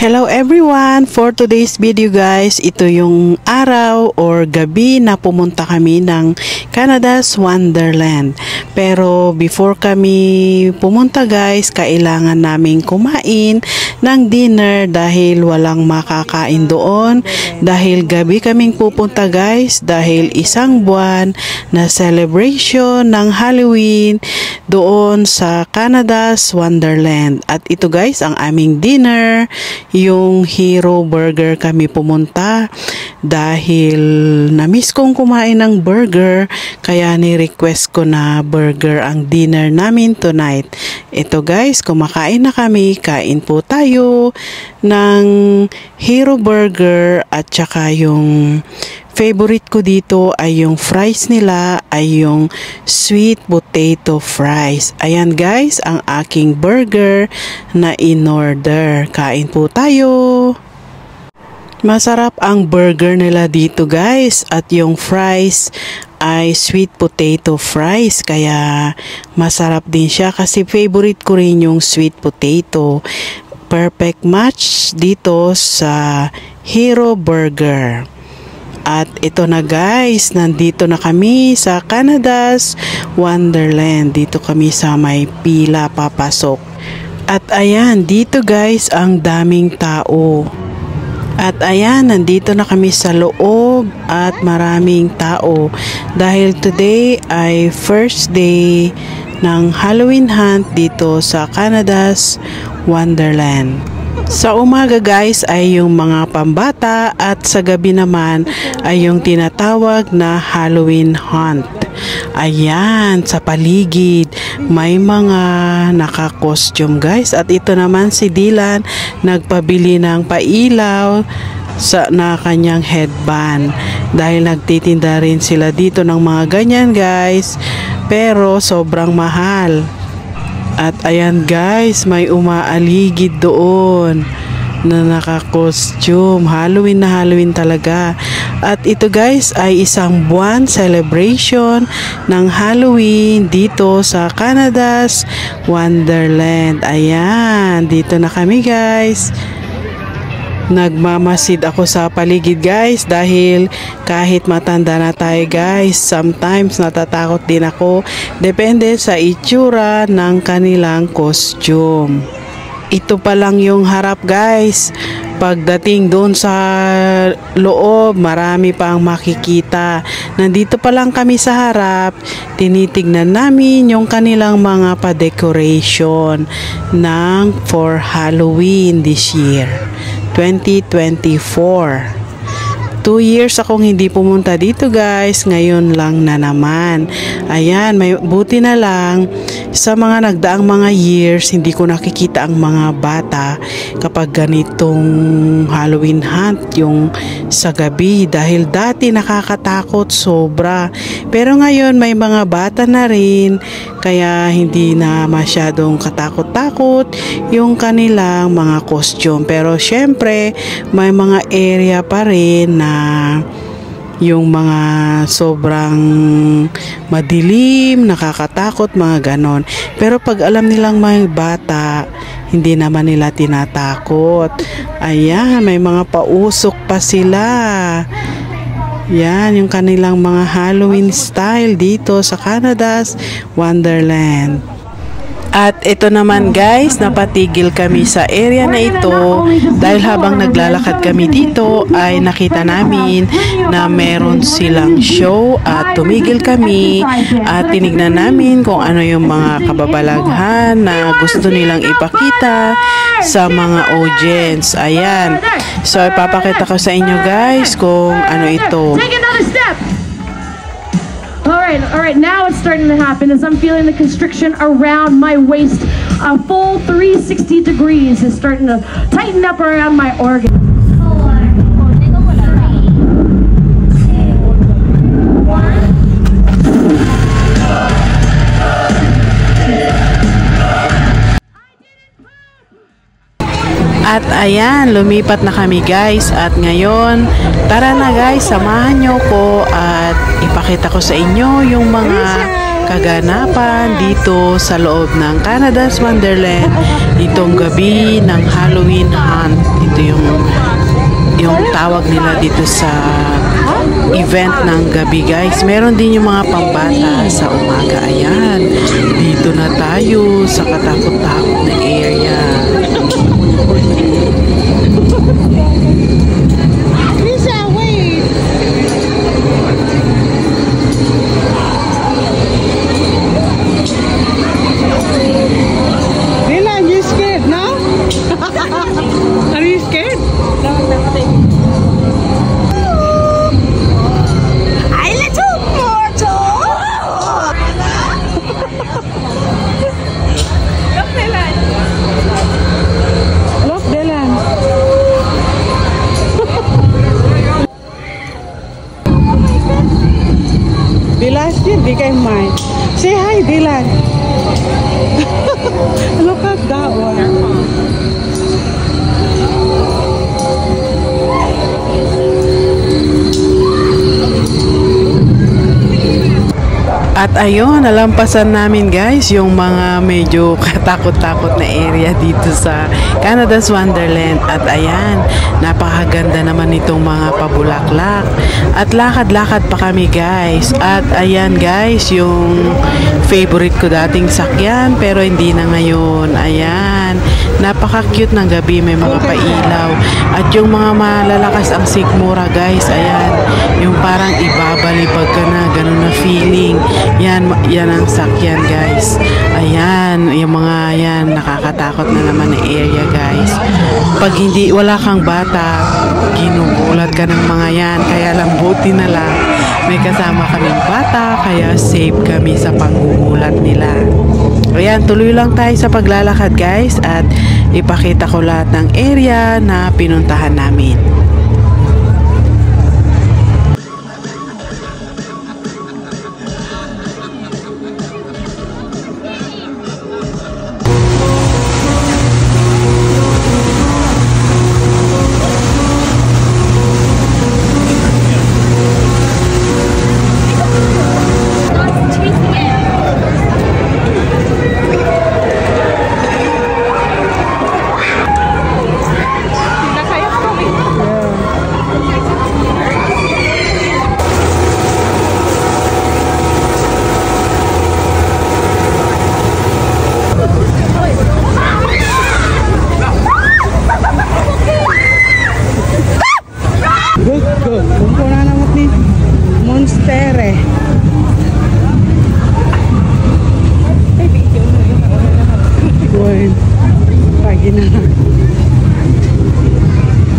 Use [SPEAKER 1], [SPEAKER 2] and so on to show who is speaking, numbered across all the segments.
[SPEAKER 1] Hello everyone! For today's video guys, ito yung araw or gabi na pumunta kami ng Canada's Wonderland. Pero before kami pumunta guys, kailangan naming kumain ng dinner dahil walang makakain doon. Dahil gabi kaming pupunta guys, dahil isang buwan na celebration ng Halloween doon sa Canada's Wonderland. At ito guys, ang aming dinner, yung Hero Burger kami pumunta dahil na-miss kong kumain ng burger, kaya ni-request ko na burger ang dinner namin tonight. Ito guys, kumakain na kami, kain po tayo ng Hero Burger at saka yung favorite ko dito ay yung fries nila ay yung sweet potato fries. Ayan guys, ang aking burger na in-order. Kain po tayo. Masarap ang burger nila dito guys at yung fries ay sweet potato fries kaya masarap din siya kasi favorite ko rin yung sweet potato. Perfect match dito sa Hero Burger. At ito na guys, nandito na kami sa Canada's Wonderland. Dito kami sa may pila papasok. At ayan, dito guys ang daming tao. At ayan, nandito na kami sa loob at maraming tao. Dahil today ay first day ng Halloween hunt dito sa Canada's Wonderland. Sa umaga guys ay yung mga pambata at sa gabi naman ay yung tinatawag na Halloween hunt. Ayan, sa paligid may mga naka-costume guys at ito naman si Dylan nagpabili ng pailaw na kanyang headband dahil nagtitinda rin sila dito ng mga ganyan guys pero sobrang mahal. At ayan guys, may umaaligid doon na naka-costume. Halloween na Halloween talaga. At ito guys ay isang buwan celebration ng Halloween dito sa Canada's Wonderland. Ayan, dito na kami guys. Nagmamasid ako sa paligid guys dahil kahit matanda na tayo guys, sometimes natatakot din ako depende sa itsura ng kanilang costume. Ito pa lang yung harap guys. Pagdating doon sa loob, marami pang makikita. Nandito pa lang kami sa harap, tinitignan namin yung kanilang mga pa-decoration ng for Halloween this year. 2024. 2 years akong hindi pumunta dito guys, ngayon lang na naman. Ayan, may buti na lang sa mga nagdaang mga years hindi ko nakikita ang mga bata kapag ganitong Halloween hunt yung sa gabi dahil dati nakakatakot sobra. Pero ngayon may mga bata na rin kaya hindi na masyadong katakot-takot yung kanilang mga costume. Pero syempre may mga area pa rin na yung mga sobrang madilim, nakakatakot, mga ganon. Pero pag alam nilang may bata, hindi naman nila tinatakot. Ayan, may mga pausok pa sila. Yan, yung kanilang mga Halloween style dito sa Canada's Wonderland. At ito naman guys, napatigil kami sa area na ito dahil habang naglalakad kami dito ay nakita namin na meron silang show at tumigil kami at tinignan namin kung ano yung mga kababalaghan na gusto nilang ipakita sa mga audience. Ayan, so ipapakita ko sa inyo guys kung ano ito.
[SPEAKER 2] All right, now it's starting to happen as I'm feeling the constriction around my waist. A full 360 degrees is starting to tighten up around my organs.
[SPEAKER 1] At ayan, lumipat na kami guys at ngayon, tara na guys, samahan nyo ko at ipakita ko sa inyo yung mga kaganapan dito sa loob ng Canada's Wonderland itong gabi ng Halloween hunt. Ito tawag nila dito sa event ng gabi, guys. Meron din yung mga pambata sa umaga. Ayan, dito na tayo sa katakot-takot na area.
[SPEAKER 3] Say hi, Dylan. Look at that one.
[SPEAKER 1] At ayun, nalampasan namin, guys, yung mga medyo katakot-takot na area dito sa Canada's Wonderland. At ayan, napakaganda naman itong mga pabulaklak. At lakad-lakad pa kami, guys. At ayan, guys, yung favorite ko dating sakyan, pero hindi na ngayon. Ayan, napaka-cute ng gabi, may mga pailaw. At yung mga malalakas ang sikmura, guys, ayan, yung parang ibabalibag ka na, ganun na feeling. Yan ang sakyan, guys. Ayan, yung mga yan, nakakatakot na naman na area, guys. Pag hindi, wala kang bata, ginugulat ka ng mga yan. Kaya lang, buti na lang, may kasama kaming bata, kaya safe kami sa panggugulat nila. Ayan, tuloy lang tayo sa paglalakad, guys, at ipakita ko lahat ng area na pinuntahan namin.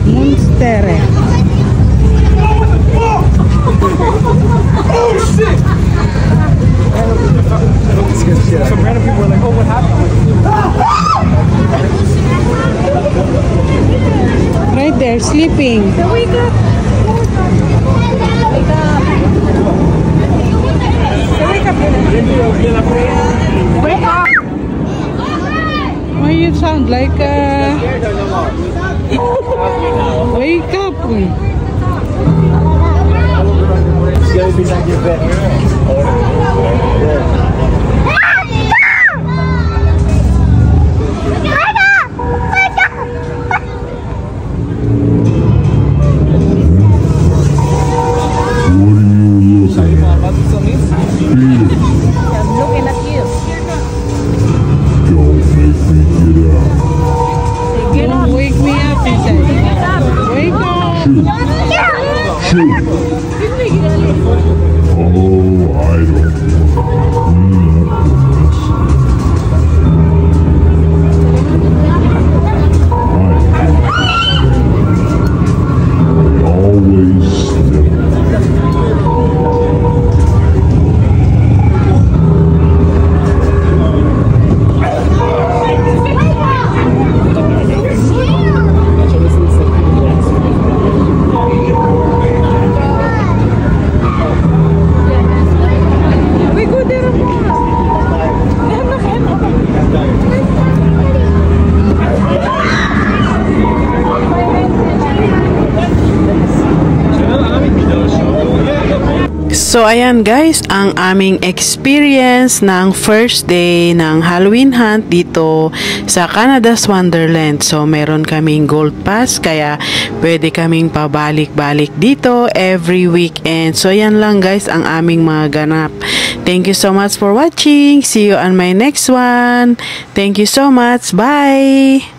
[SPEAKER 3] Monster.
[SPEAKER 4] Some random people were like, oh, what happened?
[SPEAKER 3] Right there, sleeping.
[SPEAKER 2] Wake up. Wake up. Wake up.
[SPEAKER 3] Why you sound like wake up.
[SPEAKER 2] I'm looking at you. Get up.
[SPEAKER 3] Wake me up, he said. Wake up.
[SPEAKER 5] Oh, I don't I always slip.
[SPEAKER 1] So ayan guys, ang aming experience ng first day ng Halloween hunt dito sa Canada's Wonderland. So meron kaming gold pass kaya pwede kaming pabalik-balik dito every weekend. So yan lang guys ang aming mga ganap. Thank you so much for watching. See you on my next one. Thank you so much. Bye!